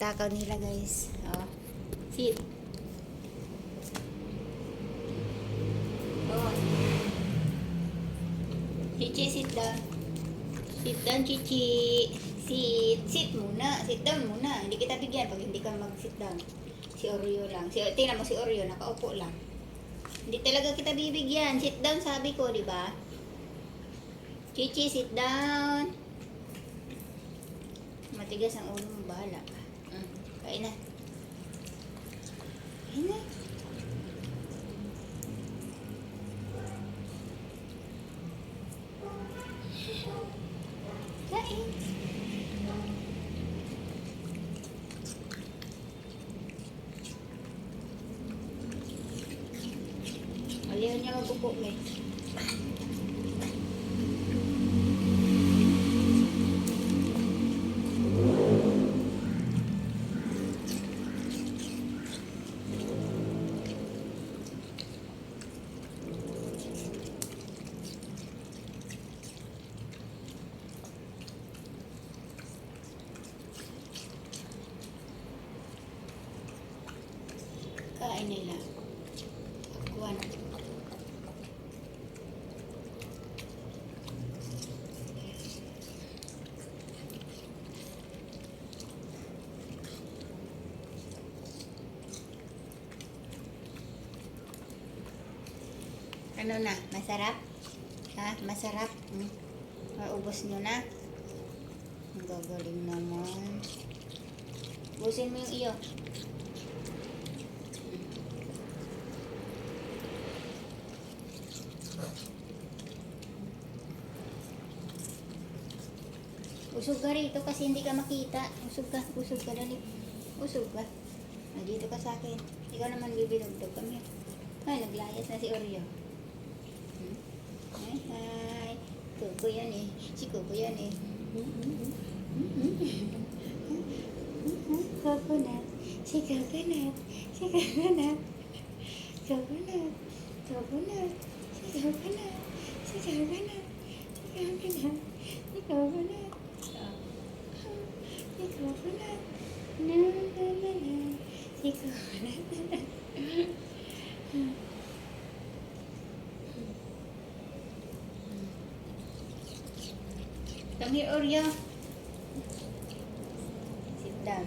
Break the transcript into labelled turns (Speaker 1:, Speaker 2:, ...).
Speaker 1: takaw nila guys. Oh. Sit. Oh. Chichi, sit down. Sit down, Chichi. Sit. Sit muna. Sit down muna. Hindi kita bigyan pag hindi ka mag-sit down. Si Oreo lang. Tingnan mo si Oreo, nakaupo lang. Hindi talaga kita bibigyan. Sit down sabi ko, di ba? Chichi, sit down. Matigas ang ulo mo, bahala ka. Kain na. Kain na. Kain. Ayaw niya magupo, eh. Kain nila. Kuha na. Ano na? Masarap? Ha? Masarap? Maubos nyo na? Ang gagaling naman. Ubusin mo yung iyo. Usog ka rito kasi hindi ka makita. Usog ka dali. Usog ka. Dito ka sa akin. Ikaw naman bibidog-dog kami. Ay, naglayas na si Oreo. Hi, hi. Kuko yan eh. Si Kuko yan eh. Coconut. Si Coconut. Si Coconut. Coconut. Coconut. Si Coconut. Si Coconut. Si Coconut. Si Coconut. Si Coconut. Na na na na. Si Coconut. Come here, Oreo. Sit down.